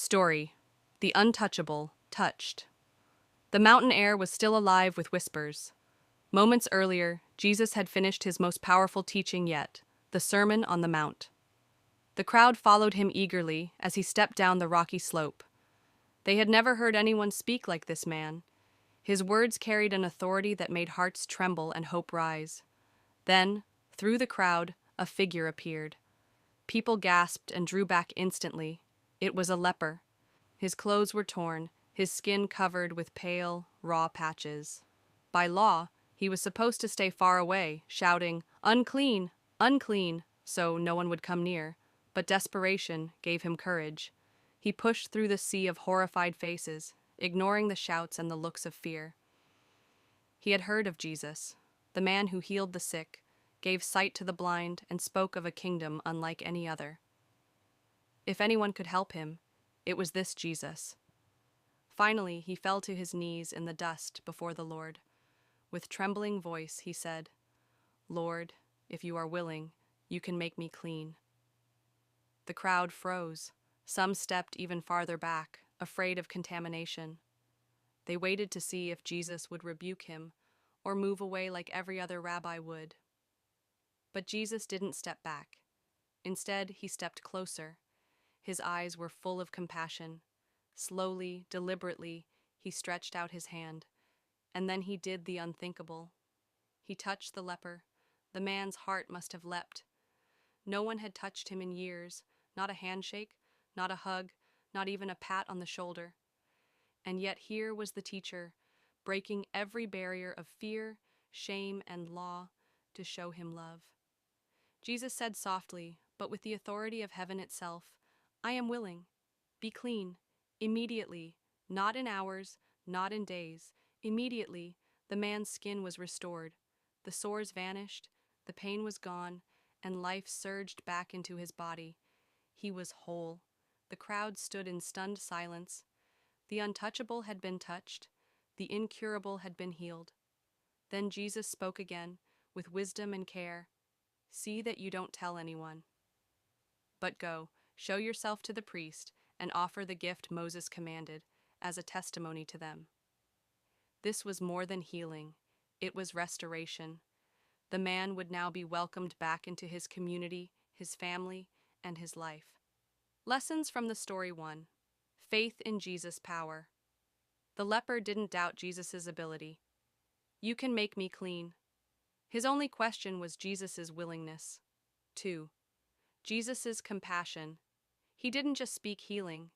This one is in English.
Story: The Untouchable Touched. The mountain air was still alive with whispers. Moments earlier, Jesus had finished his most powerful teaching yet, the Sermon on the Mount. The crowd followed him eagerly as he stepped down the rocky slope. They had never heard anyone speak like this man. His words carried an authority that made hearts tremble and hope rise. Then, through the crowd, a figure appeared. People gasped and drew back instantly. It was a leper. His clothes were torn, his skin covered with pale, raw patches. By law, he was supposed to stay far away, shouting, "Unclean! Unclean!" so no one would come near. But desperation gave him courage. He pushed through the sea of horrified faces, ignoring the shouts and the looks of fear. He had heard of Jesus, the man who healed the sick, gave sight to the blind, and spoke of a kingdom unlike any other. If anyone could help him, it was this Jesus. Finally, he fell to his knees in the dust before the Lord. With trembling voice, he said, "Lord, if you are willing, you can make me clean." The crowd froze. Some stepped even farther back, afraid of contamination. They waited to see if Jesus would rebuke him or move away like every other rabbi would. But Jesus didn't step back. Instead, he stepped closer. His eyes were full of compassion. Slowly, deliberately, he stretched out his hand, and then he did the unthinkable. He touched the leper. The man's heart must have leapt. No one had touched him in years, not a handshake, not a hug, not even a pat on the shoulder. And yet here was the teacher, breaking every barrier of fear, shame, and law to show him love. Jesus said softly, but with the authority of heaven itself, "I am willing. Be clean, immediately, not in hours, not in days. Immediately, the man's skin was restored. The sores vanished, the pain was gone, and life surged back into his body. He was whole. The crowd stood in stunned silence. The untouchable had been touched. The incurable had been healed. Then Jesus spoke again, with wisdom and care. "See that you don't tell anyone. But go, show yourself to the priest, and offer the gift Moses commanded, as a testimony to them." This was more than healing. It was restoration. The man would now be welcomed back into his community, his family, and his life. Lessons from the story 1. Faith in Jesus' power. The leper didn't doubt Jesus' ability. "You can make me clean." His only question was Jesus' willingness. 2. Jesus' compassion. He didn't just speak healing,